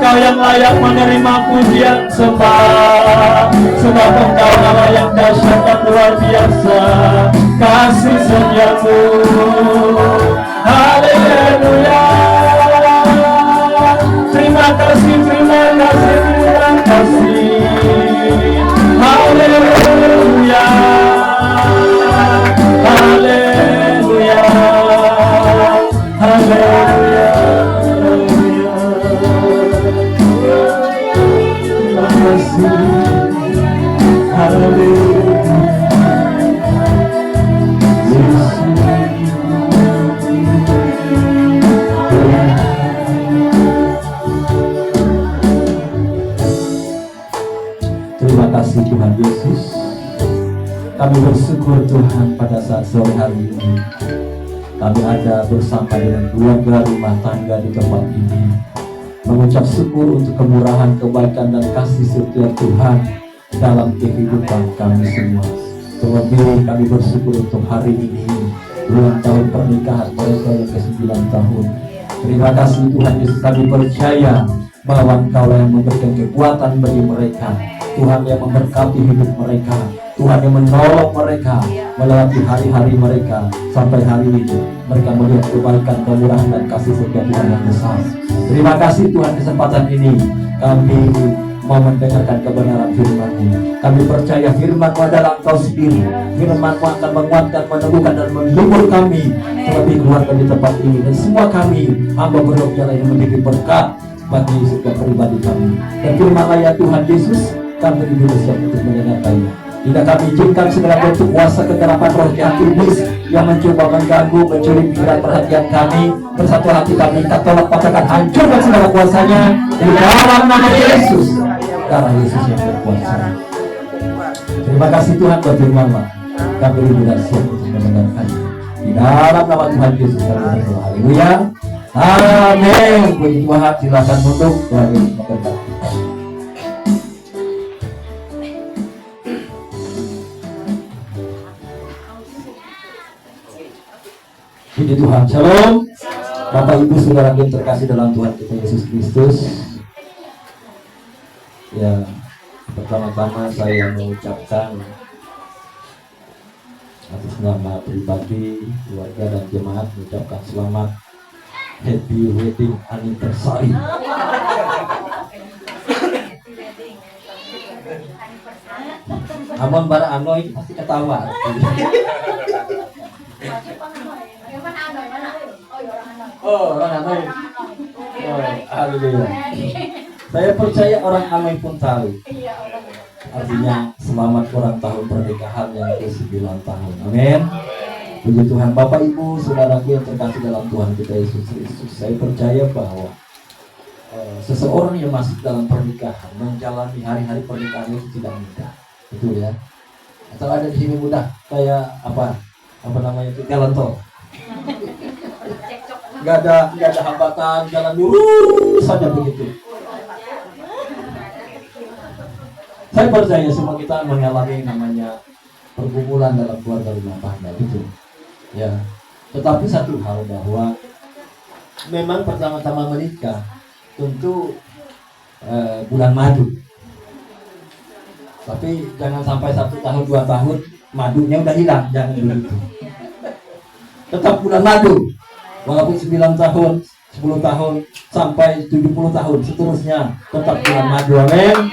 Engkau yang layak menerima pujian sembah, sebab Engkau Allah yang dahsyat dan luar biasa, kasih setiamu. Haleluya. Terima kasih, terima kasih, terima kasih. Haleluya. Haleluya. Haleluya. Terima kasih. Haleluya. Terima kasih Tuhan Yesus. Kami bersyukur Tuhan pada saat sore hari ini kami ada bersama dengan keluarga rumah tangga di tempat ini, mengucap syukur untuk kemurahan, kebaikan dan kasih setia Tuhan dalam kehidupan kami semua. Terlebih kami bersyukur untuk hari ini, ulang tahun pernikahan mereka yang ke-9 tahun. Terima kasih Tuhan Yesus, kami percaya bahwa Engkau yang memberikan kekuatan bagi mereka, Tuhan yang memberkati hidup mereka, Tuhan yang menolong mereka melewati hari-hari mereka sampai hari ini. Mereka melihat kebaikan, kemurahan dan kasih setia Tuhan yang besar. Terima kasih Tuhan, kesempatan ini kami mau mendengarkan kebenaran firman-Mu. Kami percaya firman-Mu adalah Engkau sendiri. Firman-Mu akan menguatkan, meneguhkan dan menghibur kami, terlebih keluarga di tempat ini dan semua kami hamba berdoa yang menjadi berkat bagi setiap pribadi kami. Dan firman-Nya ya Tuhan Yesus, kami juga siap untuk mendengarkannya. Tidak kami izinkan segala bentuk kuasa kegelapan roh jahat iblis yang mencoba mengganggu, mencuri pikiran perhatian kami. Bersatu hati kami minta tolong patahkan, hancurkan segala kuasanya di dalam nama Yesus. Darah Yesus yang berkuasa. Terima kasih Tuhan buat firman-Mu. Kami juga siap untuk mendengarkannya. Di dalam nama Tuhan Yesus kami berdoa. Haleluya. Amin. Puji Tuhan, silakan duduk. Tuhan Yesus memberkati. Puji Tuhan, shalom. Bapak Ibu saudara yang terkasih dalam Tuhan kita Yesus Kristus. Ya, pertama-tama saya mengucapkan atas nama pribadi, keluarga dan jemaat mengucapkan selamat happy wedding anniversary. Amun bara anoy pasti ketawa. Oh, orang Hanoi. Oh, haleluya. Saya percaya orang Hanoi pun tahu. Artinya selamat ulang tahun pernikahan yang ke-9 tahun. Amin. Puji Tuhan. Bapak Ibu, saudaraku yang terkasih dalam Tuhan kita Yesus Kristus, saya percaya bahwa seseorang yang masuk dalam pernikahan, menjalani hari-hari pernikahan itu tidak mudah. Betul ya. Atau ada di sini mudah kayak apa namanya itu, jalan tol. Nggak ada hambatan, jalan lurus saja begitu. Saya percaya semua kita mengalami namanya pergumulan dalam keluarga rumah tangga, betul. Ya. Tetapi satu hal bahwa memang pertama-tama menikah tentu bulan madu. Tapi jangan sampai 1 tahun 2 tahun madunya udah hilang, jangan begitu. Tetap bulan madu. Walaupun 9 tahun, 10 tahun, sampai 70 tahun, seterusnya tetap bulan madu. Amin.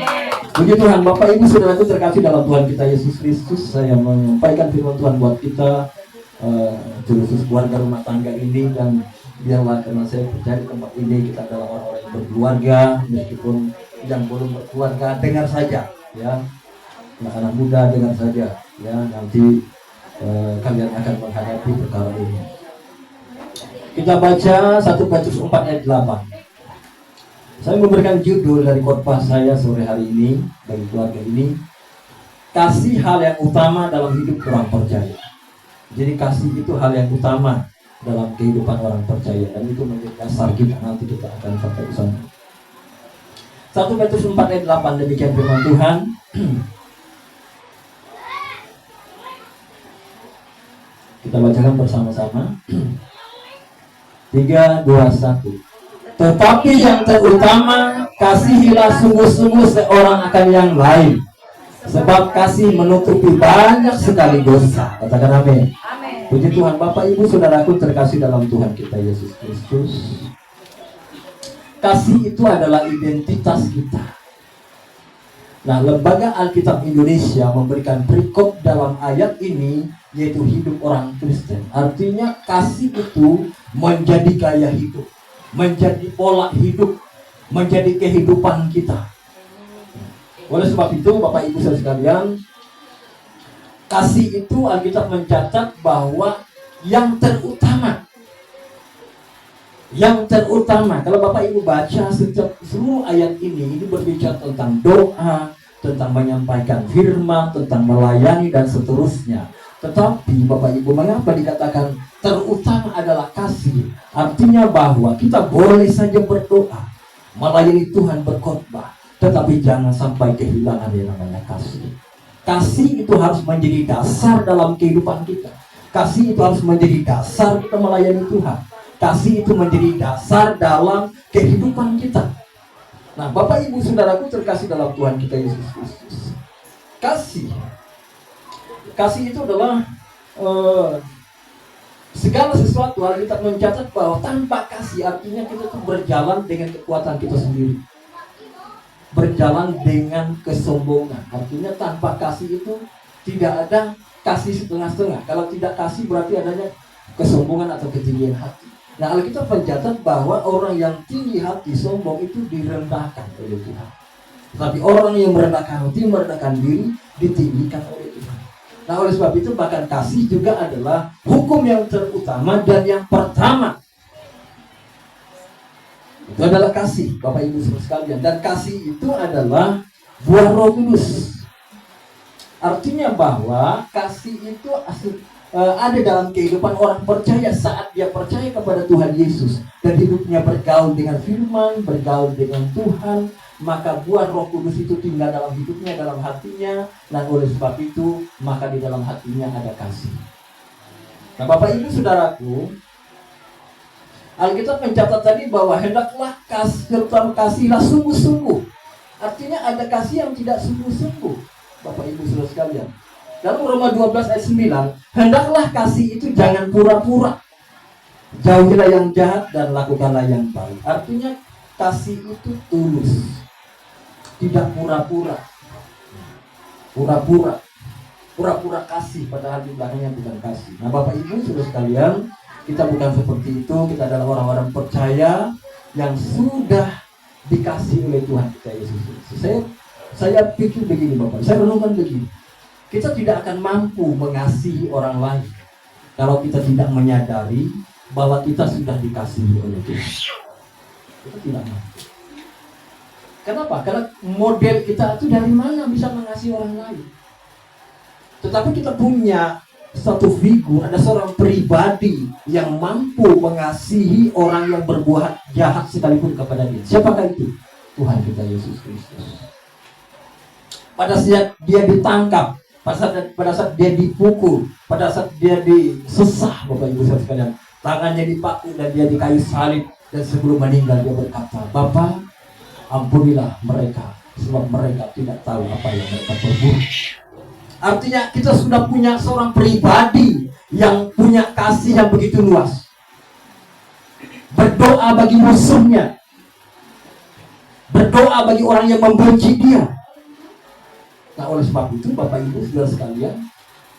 Puji Tuhan. Bapak Ibu saudaraku terkasih dalam Tuhan kita Yesus Kristus, saya menyampaikan firman Tuhan buat kita, khusus keluarga rumah tangga ini. Dan biarlah, karena saya percaya di tempat ini kita adalah orang-orang yang berkeluarga, meskipun yang belum berkeluarga, dengar saja ya. Anak-anak muda dengar saja ya, nanti kalian akan menghadapi perkara ini. Kita baca 1 Petrus 4 ayat 8. Saya memberikan judul dari khotbah saya sore hari ini bagi keluarga ini, kasih hal yang utama dalam hidup orang percaya. Jadi kasih itu hal yang utama dalam kehidupan orang percaya, dan itu menjadi dasar kita. Nanti kita akan sampai ke sana. 1 Petrus 4 ayat 8, demikian firman Tuhan. Kita bacakan bersama-sama. 3, 2, 1. Tetapi yang terutama, kasihilah sungguh-sungguh seorang akan yang lain, sebab kasih menutupi banyak sekali dosa. Katakan amin. Puji Tuhan. Bapak Ibu Saudaraku terkasih dalam Tuhan kita Yesus Kristus, kasih itu adalah identitas kita. Nah, Lembaga Alkitab Indonesia memberikan perikop dalam ayat ini, yaitu hidup orang Kristen. Artinya kasih itu menjadi gaya hidup, menjadi pola hidup, menjadi kehidupan kita. Oleh sebab itu, Bapak Ibu sekalian, kasih itu Alkitab mencatat bahwa yang terutama, kalau Bapak Ibu baca seluruh ayat ini berbicara tentang doa, tentang menyampaikan firman, tentang melayani dan seterusnya. Tetapi Bapak Ibu, mengapa dikatakan terutama adalah kasih? Artinya bahwa kita boleh saja berdoa, melayani Tuhan, berkhotbah, tetapi jangan sampai kehilangan yang namanya kasih. Kasih itu harus menjadi dasar dalam kehidupan kita. Kasih itu harus menjadi dasar kita melayani Tuhan. Kasih itu menjadi dasar dalam kehidupan kita. Nah, Bapak Ibu Saudaraku terkasih dalam Tuhan kita Yesus Kristus, kasih itu adalah segala sesuatu. Kita mencatat bahwa tanpa kasih artinya kita tuh berjalan dengan kekuatan kita sendiri, berjalan dengan kesombongan. Artinya tanpa kasih itu tidak ada kasih setengah-setengah. Kalau tidak kasih berarti adanya kesombongan atau ketinggian hati. Nah, Alkitab mencatat bahwa orang yang tinggi hati, sombong itu direndahkan oleh Tuhan. Tapi orang yang merendahkan hati, merendahkan diri, ditinggikan oleh Tuhan. Nah, oleh sebab itu bahkan kasih juga adalah hukum yang terutama dan yang pertama. Itu adalah kasih, Bapak Ibu sekalian. Dan kasih itu adalah buah Roh Kudus. Artinya bahwa kasih itu ada dalam kehidupan orang percaya saat dia percaya kepada Tuhan Yesus dan hidupnya bergaul dengan firman, bergaul dengan Tuhan, maka buah Roh Kudus itu tinggal dalam hidupnya, dalam hatinya, dan oleh sebab itu maka di dalam hatinya ada kasih. Nah, Bapak Ibu Saudaraku, Alkitab mencatat tadi bahwa hendaklah kasihlah sungguh-sungguh. Artinya ada kasih yang tidak sungguh-sungguh, Bapak Ibu Saudara sekalian. Dalam Roma 12 ayat 9, hendaklah kasih itu jangan pura-pura. Jauhilah yang jahat dan lakukanlah yang baik. Artinya kasih itu tulus, tidak pura-pura. Pura-pura kasih padahal di belakangnya bukan kasih. Nah, Bapak Ibu Saudara sekalian, kita bukan seperti itu. Kita adalah orang-orang percaya yang sudah dikasih oleh Tuhan kita Yesus Kristus. Saya pikir begini Bapak, saya renungkan begini. Kita tidak akan mampu mengasihi orang lain kalau kita tidak menyadari bahwa kita sudah dikasihi oleh Tuhan. Kita tidak mampu. Kenapa? Karena model kita itu dari mana bisa mengasihi orang lain. Tetapi kita punya satu figur, ada seorang pribadi yang mampu mengasihi orang yang berbuat jahat sekalipun kepada dia. Siapakah itu? Tuhan kita Yesus Kristus. Pada saat dia ditangkap, pada saat dia dipukul, pada saat dia disesah, Bapak Ibu sekalian, tangannya dipaku dan dia di kayu salib, dan sebelum meninggal dia berkata, Bapa, ampunilah mereka, sebab mereka tidak tahu apa yang mereka perbuat. Artinya kita sudah punya seorang pribadi yang punya kasih yang begitu luas. Berdoa bagi musuhnya, berdoa bagi orang yang membenci dia. Nah, oleh sebab itu Bapak Ibu Saudara sekalian,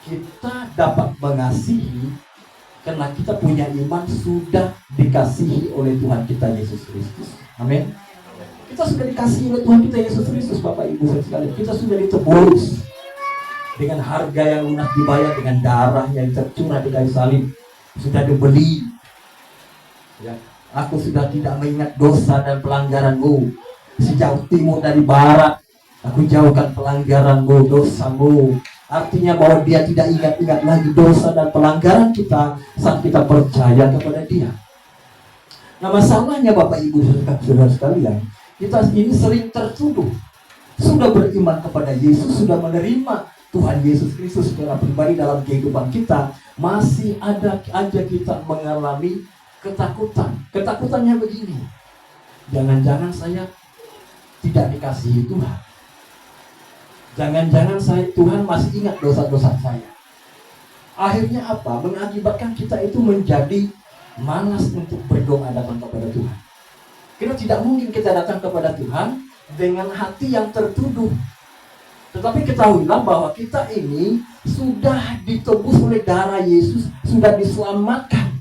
kita dapat mengasihi karena kita punya iman sudah dikasihi oleh Tuhan kita Yesus Kristus. Amin. Kita sudah dikasihi oleh Tuhan kita Yesus Kristus, Bapak Ibu Saudara sekalian. Kita sudah ditebus dengan harga yang lunas dibayar, dengan darah yang tercurah di kayu salib. Sudah dibeli. Ya, aku sudah tidak mengingat dosa dan pelanggaranmu. Sejauh timur dari barat, aku jauhkan pelanggaranmu, dosamu. Artinya bahwa dia tidak ingat-ingat lagi dosa dan pelanggaran kita saat kita percaya kepada dia. Nah, masalahnya Bapak Ibu Saudara sekalian, kita ini sering tertuduh. Sudah beriman kepada Yesus, sudah menerima Tuhan Yesus Kristus secara pribadi dalam kehidupan kita, masih ada aja kita mengalami ketakutan. Ketakutannya begini, Jangan-jangan saya tidak dikasihi Tuhan. Jangan-jangan Tuhan masih ingat dosa-dosa saya. Akhirnya apa? Mengakibatkan kita itu menjadi malas untuk berdoa datang kepada Tuhan. Karena tidak mungkin kita datang kepada Tuhan dengan hati yang tertuduh. Tetapi ketahuilah bahwa kita ini sudah ditebus oleh darah Yesus, sudah diselamatkan.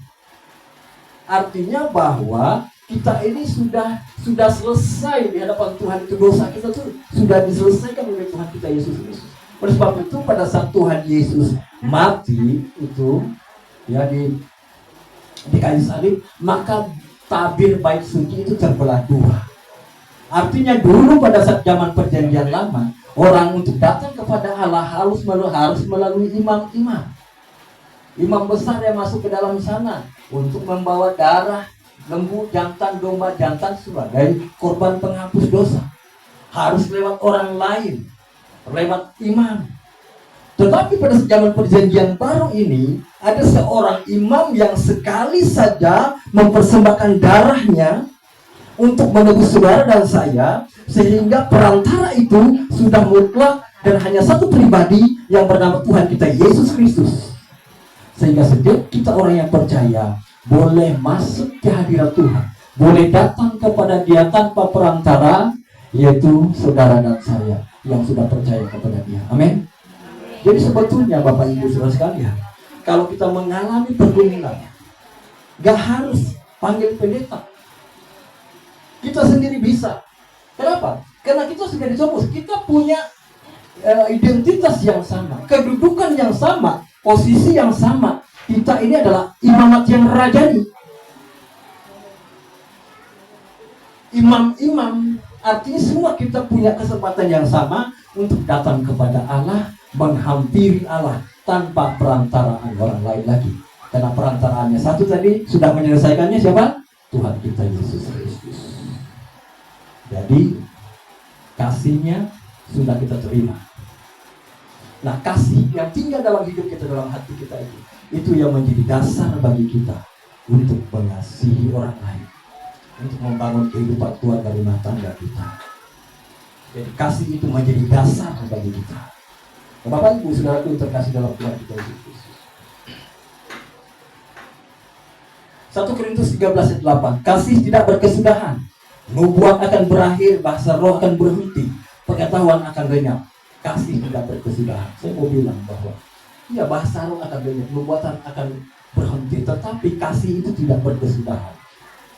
Artinya bahwa kita ini sudah selesai di hadapan Tuhan. Itu dosa kita tuh sudah diselesaikan oleh Tuhan kita Yesus Kristus. Oleh sebab itu pada saat Tuhan Yesus mati itu ya di kayu salib, maka tabir bait suci itu terbelah dua. Artinya dulu pada saat zaman perjanjian lama, orang untuk datang kepada Allah harus melalui imam-imam. Imam besar yang masuk ke dalam sana untuk membawa darah lembu, jantan, domba, jantan sebagai korban penghapus dosa. Harus lewat orang lain, lewat imam. Tetapi pada zaman perjanjian baru ini, ada seorang imam yang sekali saja mempersembahkan darahnya untuk menebus saudara dan saya, sehingga perantara itu sudah mutlak dan hanya satu pribadi yang bernama Tuhan kita Yesus Kristus. Sehingga setiap kita orang yang percaya boleh masuk ke hadirat Tuhan, boleh datang kepada Dia tanpa perantara, yaitu saudara dan saya yang sudah percaya kepada Dia. Amin. Jadi sebetulnya Bapak Ibu Saudara sekalian, kalau kita mengalami pergumulan, gak harus panggil pendeta. Kita sendiri bisa. Kenapa? Karena kita sudah dicobos. Kita punya identitas yang sama, kedudukan yang sama, posisi yang sama. Kita ini adalah imamat yang rajani. Imam-imam, artinya semua kita punya kesempatan yang sama untuk datang kepada Allah, menghampiri Allah tanpa perantaraan orang lain lagi. Karena perantaraannya satu tadi, sudah menyelesaikannya siapa? Tuhan kita Yesus Kristus. Jadi kasihnya sudah kita terima. Nah, kasih yang tinggal dalam hidup kita, dalam hati kita itu yang menjadi dasar bagi kita untuk mengasihi orang lain, untuk membangun kehidupan keluarga rumah tangga kita. Jadi kasih itu menjadi dasar bagi kita. Bapak Ibu Saudaraku terkasih dalam Tuhan kita Yesus Kristus. 1 Korintus 13 ayat 8. Kasih tidak berkesudahan. Nubuat akan berakhir, bahasa roh akan berhenti, pengetahuan akan lenyap. Kasih tidak berkesudahan. Saya mau bilang bahwa ya, bahasa roh akan lenyap, nubuatan akan berhenti, tetapi kasih itu tidak berkesudahan.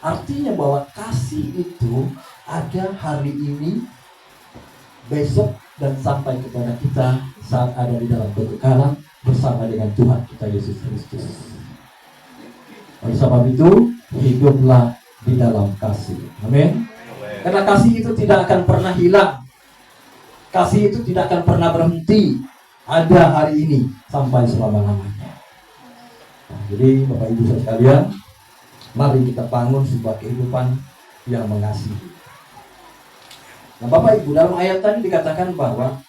Artinya bahwa kasih itu ada hari ini, besok, dan sampai kepada kita saat ada di dalam kekekalan bersama dengan Tuhan kita Yesus Kristus. Oleh sebab itu, hiduplah di dalam kasih. Amin. Karena kasih itu tidak akan pernah hilang. Kasih itu tidak akan pernah berhenti. Ada hari ini sampai selama-lamanya. Nah, jadi Bapak Ibu sekalian, mari kita bangun sebuah kehidupan yang mengasihi. Nah, Bapak Ibu, dalam ayat tadi dikatakan bahwa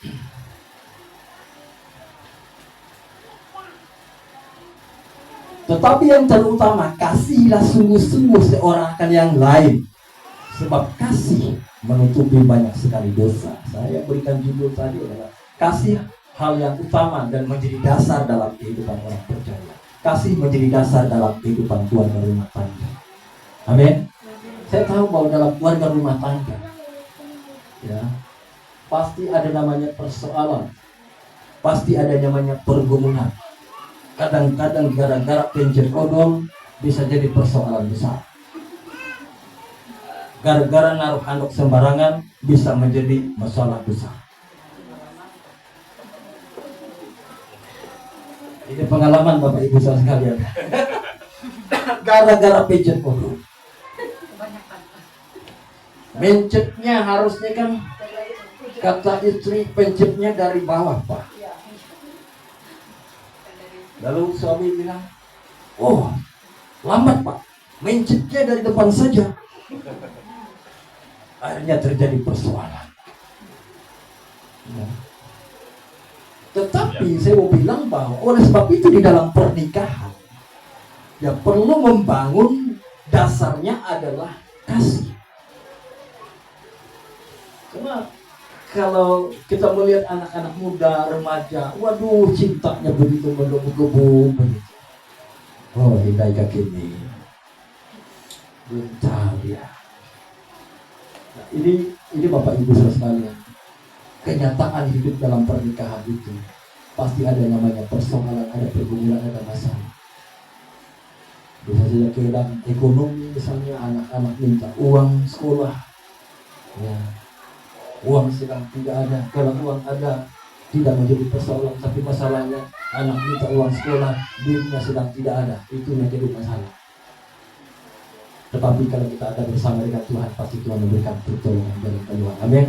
tetapi yang terutama, kasihilah sungguh-sungguh seorang akan yang lain, sebab kasih menutupi banyak sekali dosa. Saya berikan judul tadi adalah kasih, hal yang utama dan menjadi dasar dalam kehidupan orang percaya. Kasih menjadi dasar dalam kehidupan keluarga rumah tangga. Amin. Saya tahu bahwa dalam keluarga rumah tangga, ya, pasti ada namanya persoalan, pasti ada namanya pergumulan. Kadang-kadang gara-gara pencet odol bisa jadi persoalan besar. Gara-gara naruh handuk sembarangan bisa menjadi masalah besar. Ini pengalaman Bapak Ibu sekalian. Gara-gara pencet odol. Mencetnya harusnya kan, kata istri, pencetnya dari bawah, Pak. Lalu suami bilang, oh lambat Pak, mencetnya dari depan saja. Akhirnya terjadi persoalan. Ya. Tetapi saya mau bilang bahwa oleh sebab itu di dalam pernikahan, ya perlu membangun dasarnya adalah kasih. Karena kalau kita melihat anak-anak muda, remaja, waduh cintanya begitu menggebu-gebu begitu. Oh, hingga kini belum tahu ya. Nah, ini Bapak Ibu saudara sekalian, kenyataan hidup dalam pernikahan itu pasti ada namanya persoalan, ada pergumulan, ada masalah. Bisa saja keadaan ekonomi, misalnya anak-anak minta uang sekolah, ya, uang sedang tidak ada. Kalau uang ada tidak menjadi persoalan, tapi masalahnya anak minta uang sekolah, duitnya sedang tidak ada, itu menjadi masalah. Tetapi kalau kita ada bersama dengan Tuhan, pasti Tuhan memberikan pertolongan dari Tuhan. Amin.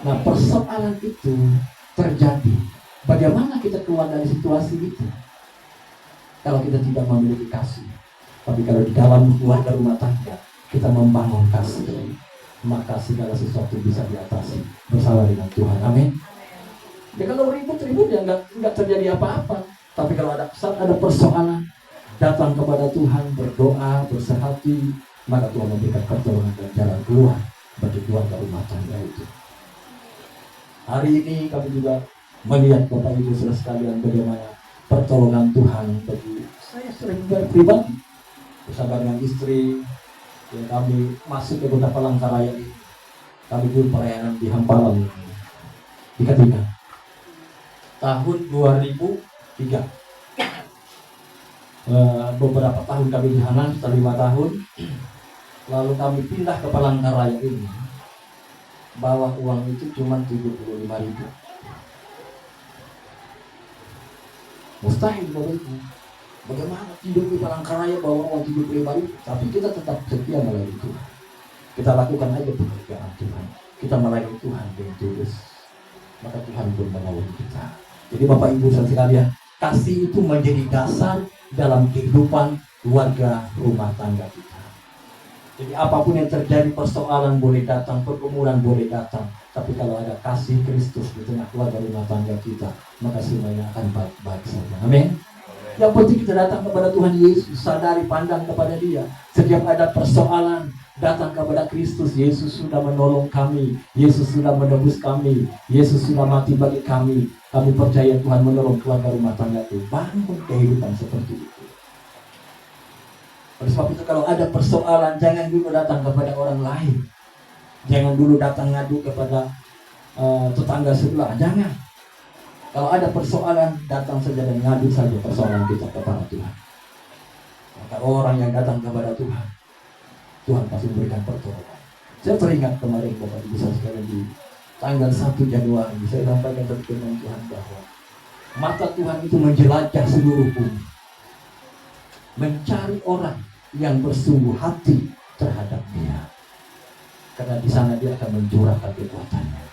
Nah, persoalan itu terjadi. Bagaimana kita keluar dari situasi itu? Kalau kita tidak memiliki kasih. Tapi kalau di dalam keluarga rumah tangga kita membangun kasih, maka segala sesuatu bisa diatasi bersama dengan Tuhan. Amin. Ya kalau ribut-ribut ya nggak terjadi apa-apa. Tapi kalau ada persoalan, datang kepada Tuhan, berdoa, bersehati, maka Tuhan memberikan pertolongan dan jalan keluar bagi keluarga rumah tangga itu. Hari ini kami juga melihat Bapak Ibu saudara sekalian bagaimana pertolongan Tuhan bagi saya sering pribadi. Bersama dengan istri, ya, kami masuk ke kota Palangkaraya ini. Kami pun pelayanan di Hamparan di Katingan tahun 2003. Beberapa tahun kami di sana, setelah 5 tahun, lalu kami pindah ke Palangkaraya ini. Bawa uang itu cuma 75.000. Mustahil Bapak Ibu. Bagaimana hidup di Palangkaraya bawa uang 75.000, tapi kita tetap setia melayani Tuhan. Kita lakukan aja pekerjaan Tuhan. Kita melayani Tuhan dengan tulus. Maka Tuhan pun menolong kita. Jadi Bapak Ibu saudara sekalian, kasih itu menjadi dasar dalam kehidupan keluarga rumah tangga kita. Jadi apapun yang terjadi, persoalan boleh datang, pergumulan boleh datang, tapi kalau ada kasih Kristus di tengah keluarga rumah tangga kita, maka semuanya akan baik-baik saja. Amin. Yang penting kita datang kepada Tuhan Yesus, sadari, pandang kepada Dia. Setiap ada persoalan, datang kepada Kristus. Yesus sudah menolong kami, Yesus sudah menebus kami, Yesus sudah mati bagi kami. Kami percaya Tuhan menolong keluarga rumah tangga itu. Bangun kehidupan seperti itu. Oleh sebab itu kalau ada persoalan, jangan dulu datang kepada orang lain. Jangan dulu datang ngadu kepada tetangga sebelah. Jangan. Kalau ada persoalan, datang saja dan ngadu saja persoalan kita kepada Tuhan. Maka orang yang datang kepada Tuhan, Tuhan pasti memberikan pertolongan. Saya teringat kemarin Bapak Ibu sekalian di tanggal 1 Januari, saya sampaikan firman Tuhan bahwa mata Tuhan itu menjelajah seluruh bumi, mencari orang yang bersungguh hati terhadap Dia, karena di sana Dia akan mencurahkan kekuatannya.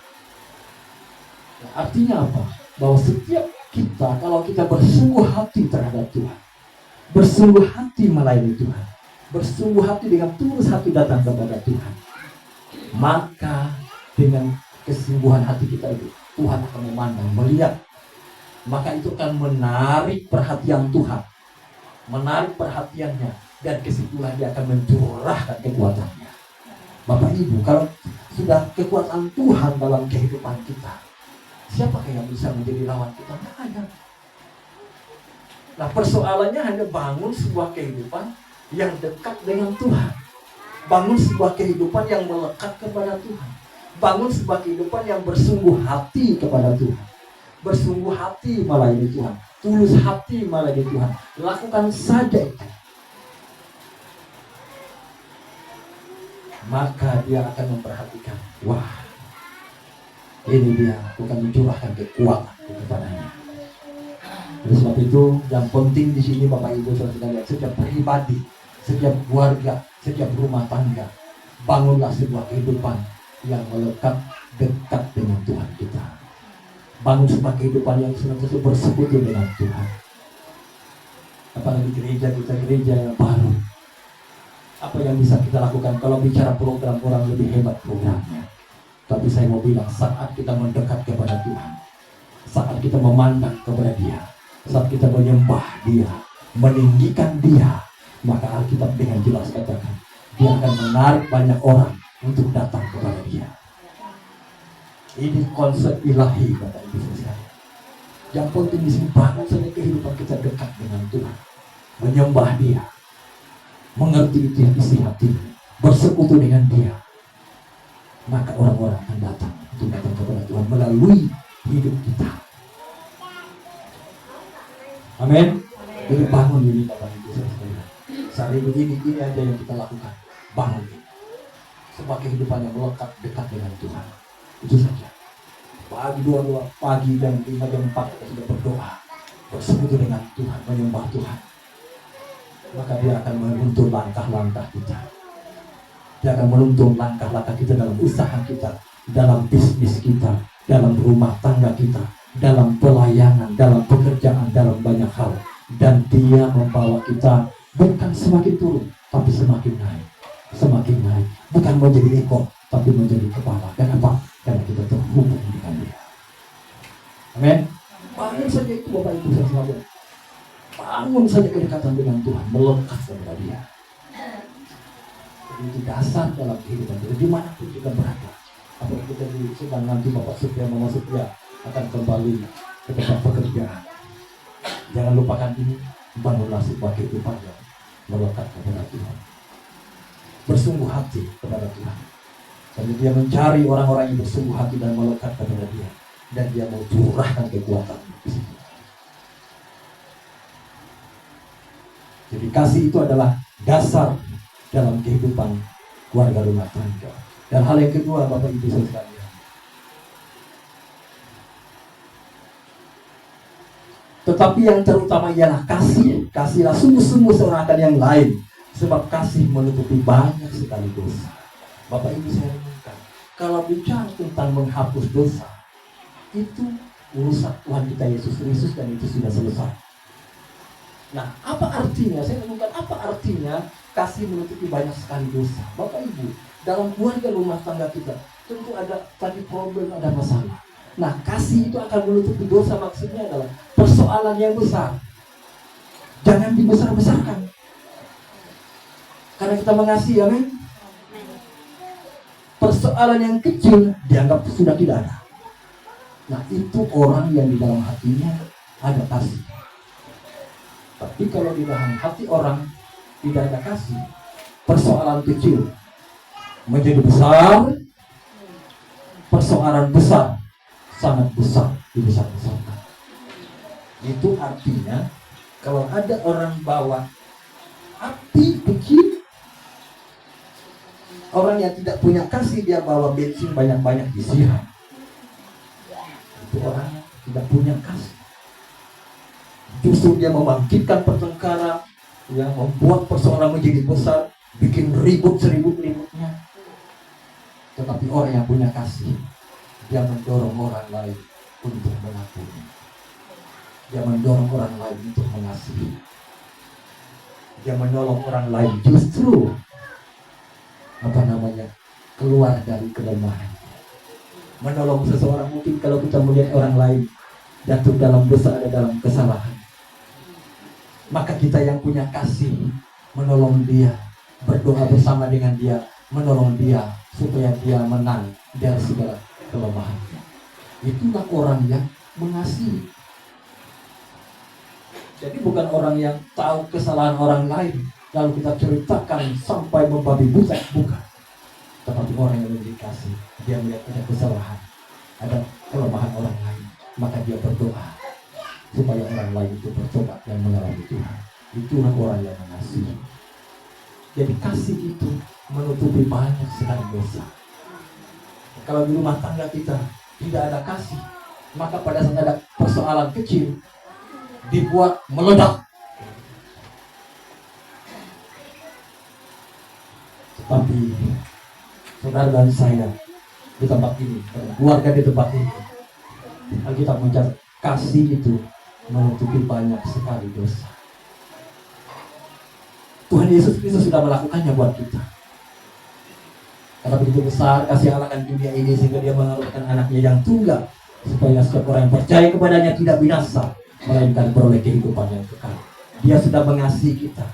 Nah, artinya apa? Bahwa setiap kita, kalau kita bersungguh hati terhadap Tuhan, bersungguh hati melayani Tuhan, bersungguh hati dengan tulus hati datang kepada Tuhan, maka dengan kesungguhan hati kita itu, Tuhan akan memandang, melihat. Maka itu akan menarik perhatian Tuhan, menarik perhatiannya, dan kesimpulan Dia akan mencurahkan kekuatannya. Bapak Ibu, kalau sudah kekuatan Tuhan dalam kehidupan kita, siapa yang bisa menjadi lawan kita? Tidak ada. Nah, persoalannya hanya bangun sebuah kehidupan yang dekat dengan Tuhan. Bangun sebuah kehidupan yang melekat kepada Tuhan. Bangun sebuah kehidupan yang bersungguh hati kepada Tuhan. Bersungguh hati melayani Tuhan. Tulus hati melayani Tuhan. Lakukan saja itu. Maka Dia akan memperhatikan. Wah, ini Dia bukan mencurahkan kekuatan kepadanya. Oleh sebab itu, yang penting di sini Bapak Ibu saudara, setiap pribadi, setiap keluarga, setiap rumah tangga, bangunlah sebuah kehidupan yang melekat dekat dengan Tuhan kita. Bangun sebuah kehidupan yang senantiasa bersekutu dengan Tuhan. Apalagi gereja kita, gereja yang baru. Apa yang bisa kita lakukan? Kalau bicara program, orang lebih hebat programnya. Tapi saya mau bilang, saat kita mendekat kepada Tuhan, saat kita memandang kepada Dia, saat kita menyembah Dia, meninggikan Dia, maka Alkitab dengan jelas katakan, Dia akan menarik banyak orang untuk datang kepada Dia. Ini konsep ilahi Bapak Ibu sekalian. Yang penting di sini bangun saja kehidupan kita dekat dengan Tuhan, menyembah Dia, mengerti isi hati, bersekutu dengan Dia. Maka orang-orang akan datang untuk datang kepada Tuhan melalui hidup kita. Amin. Jadi bangun ini Bapak Ibu sekalian. Saat ini aja yang kita lakukan. Bangun ini. Sebab kehidupan yang melekat dekat dengan Tuhan. Itu saja. Pagi 2 pagi dan 5 jam 4 kita sudah berdoa, bersekutu dengan Tuhan, menyembah Tuhan. Maka Dia akan menuntun langkah-langkah kita. Dia akan menuntun langkah-langkah kita dalam usaha kita, dalam bisnis kita, dalam rumah tangga kita, dalam pelayanan, dalam pekerjaan, dalam banyak hal. Dan Dia membawa kita bukan semakin turun, tapi semakin naik. Semakin naik. Bukan menjadi ekor, tapi menjadi kepala. Kenapa? Karena kita terhubung dengan Dia. Amin. Bangun saja itu Bapak Ibu sekalian. Bangun saja kedekatan dengan Tuhan, melekat kepada Dia. Itu dasar dalam kehidupan kita, dimanapun kita berada. Apalagi kita sedang nanti Bapak Setia, Mama Setia akan kembali ke tempat pekerjaan. Jangan lupakan ini, bangunlah sebuah kehidupan yang melekat kepada Tuhan, bersungguh hati kepada Tuhan. Dan Dia mencari orang-orang yang bersungguh hati dan melekat kepada Dia, dan Dia mau curahkan kekuatan di situ. Jadi kasih itu adalah dasar dalam kehidupan keluarga rumah tangga. Dan hal yang kedua Bapak Ibu sekalian, tetapi yang terutama ialah kasih. Kasihlah sungguh-sungguh seorang akan yang lain, sebab kasih menutupi banyak sekali dosa. Bapak Ibu saya renungkan, kalau bicara tentang menghapus dosa, itu urusan Tuhan kita Yesus Kristus, dan itu sudah selesai. Nah, apa artinya? Saya renungkan, apa artinya kasih menutupi banyak sekali dosa? Bapak Ibu, dalam keluarga rumah tangga kita tentu ada tadi problem, ada masalah. Nah, kasih itu akan menutupi dosa, maksudnya adalah persoalan yang besar jangan dibesar-besarkan, karena kita mengasihi. Amin. Persoalan yang kecil dianggap sudah tidak ada. Nah, itu orang yang di dalam hatinya ada kasih. Tapi kalau di dalam hati orang tidak ada kasih, persoalan kecil menjadi besar, persoalan besar sangat besar dibesar-besarkan. Itu artinya kalau ada orang bawa api kecil, orang yang tidak punya kasih dia bawa bensin banyak-banyak disiram. Itu orang yang tidak punya kasih. Justru dia membangkitkan pertengkaran, yang membuat persoalan menjadi besar, bikin ribut seribut-ributnya. Tetapi orang yang punya kasih, dia mendorong orang lain untuk mengampuni. Dia mendorong orang lain untuk mengasihi. Dia menolong orang lain justru keluar dari kelemahan. Menolong seseorang, mungkin kalau kita melihat orang lain jatuh dalam dosa, ada dalam kesalahan, maka kita yang punya kasih menolong dia, berdoa bersama dengan dia, menolong dia supaya dia menang dari segala kelemahannya. Itulah orang yang mengasihi. Jadi bukan orang yang tahu kesalahan orang lain lalu kita ceritakan sampai membabi buta, bukan. Tetapi orang yang memiliki kasih, dia melihat ada kesalahan, ada kelemahan orang lain, maka dia berdoa supaya orang lain itu bertobat dan mengalami Tuhan. Itulah orang yang mengasihi. Jadi kasih itu menutupi banyak sekali dosa. Kalau di rumah tangga kita tidak ada kasih, maka pada saat ada persoalan kecil dibuat meledak. Tetapi saudara dan saya di tempat ini, keluarga di tempat ini, kita mencatat kasih itu menutupi banyak sekali dosa. Tuhan Yesus Kristus sudah melakukannya buat kita. Karena begitu besar kasih Allah akan dunia ini sehingga dia mengaruniakan anaknya yang tunggal, supaya setiap orang yang percaya kepadanya tidak binasa, melainkan beroleh kehidupan yang kekal. Dia sudah mengasihi kita,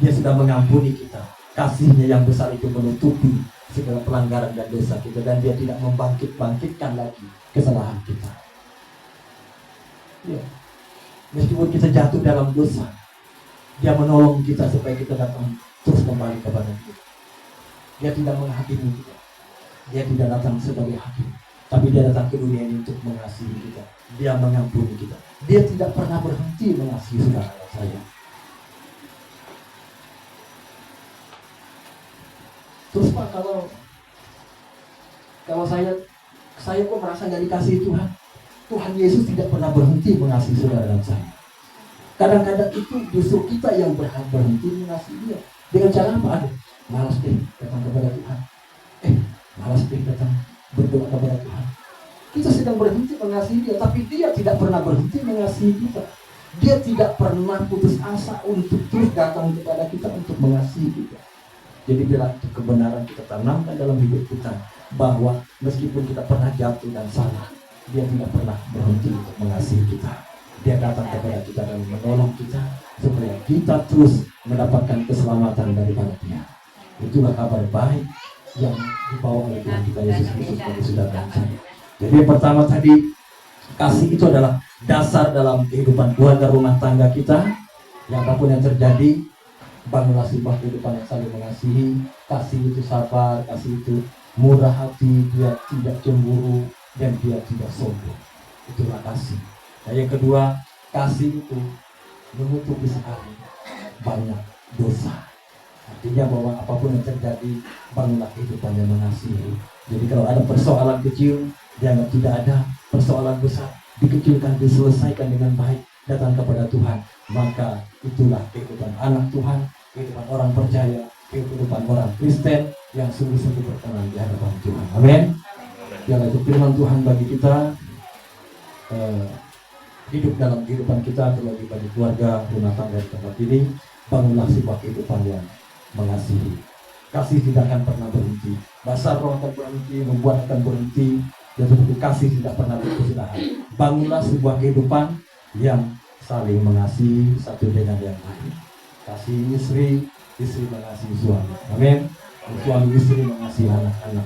dia sudah mengampuni kita. Kasihnya yang besar itu menutupi segala pelanggaran dan dosa kita, dan dia tidak membangkitkan lagi kesalahan kita. Ya. Meskipun kita jatuh dalam dosa, dia menolong kita supaya kita datang terus kembali kepada dia. Dia tidak menghakimi kita. Dia tidak datang sebagai hakim, tapi dia datang ke dunia ini untuk mengasihi kita. Dia mengampuni kita. Dia tidak pernah berhenti mengasihi saudara saya. Terus Pak, kalau saya kok merasa nggak dikasihi Tuhan. Tuhan Yesus tidak pernah berhenti mengasihi saudara dan saya. Kadang-kadang itu justru kita yang berhenti mengasihi dia. Dengan cara apa? Aduh, malas deh datang kepada Tuhan. Malas deh datang berdoa kepada Tuhan. Kita sedang berhenti mengasihi dia, tapi dia tidak pernah berhenti mengasihi kita. Dia tidak pernah putus asa untuk terus datang kepada kita untuk mengasihi kita. Jadi bila itu kebenaran kita tanamkan dalam hidup kita, bahwa meskipun kita pernah jatuh dan salah, dia tidak pernah berhenti untuk mengasihi kita. Dia datang kepada kita dan menolong kita supaya kita terus mendapatkan keselamatan daripada dia. Itulah kabar baik yang dibawa oleh Tuhan kita Yesus Kristus bagi saudara dan saya. Jadi yang pertama tadi, kasih itu adalah dasar dalam kehidupan keluarga rumah tangga kita. Yang apapun yang terjadi, bangunlah sebuah kehidupan yang saling mengasihi. Kasih itu sabar, kasih itu murah hati, dia tidak cemburu, dan dia tidak sombong. Itulah kasih. Nah, yang kedua, kasih itu menutupi sekali banyak dosa. Artinya bahwa apapun yang terjadi, bangunlah kehidupan yang mengasihi. Jadi kalau ada persoalan kecil, dianggap tidak ada. Persoalan besar dikecilkan, diselesaikan dengan baik, datang kepada Tuhan. Maka itulah kehidupan anak Tuhan, kehidupan orang percaya, kehidupan orang Kristen yang sungguh-sungguh berkenan di hadapan Tuhan. Amin. Biarlah itu firman Tuhan bagi kita, hidup dalam kehidupan kita, terlebih bagi keluarga rumah tangga di tempat ini. Bangunlah sebuah kehidupan yang mengasihi. Kasih tidak akan pernah berhenti. Basar roh akan berhenti, membuat akan berhenti, dan tetapi kasih tidak pernah berkesudahan. Bangunlah sebuah kehidupan yang saling mengasihi satu dengan yang lain. Kasih istri, istri mengasihi suami. Amin. Suami istri mengasihi anak-anak.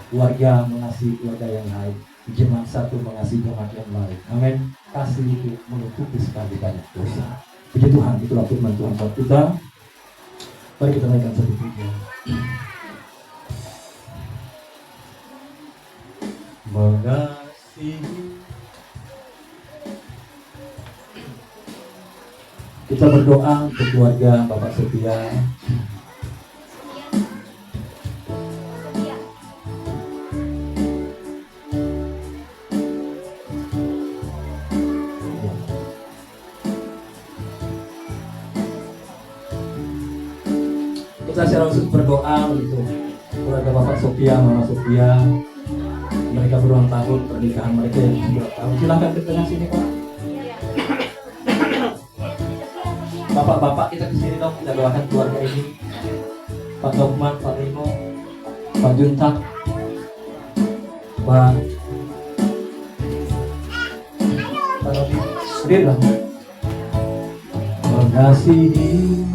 Keluarga mengasihi keluarga yang lain. Jemaat satu mengasihi jemaat yang lain. Amin. Kasih itu menutupi sekali banyak dosa. Puji Tuhan, itulah firman Tuhan buat kita. Mari kita naikkan satu pujian. Mengasihi. Kita berdoa untuk keluarga Bapak Setia. Kita secara khusus berdoa untuk keluarga Bapak Sophia, Mama Sophia. Mereka berulang tahun pernikahan mereka yang sudah tahun. Silakan ke tengah sini Pak. Bapak-bapak kita di sini dong, kita doakan keluarga ini. Pak Dokman, Pak Rino, Pak Juntak, Pak Robi, berdiri lah. Mengasihi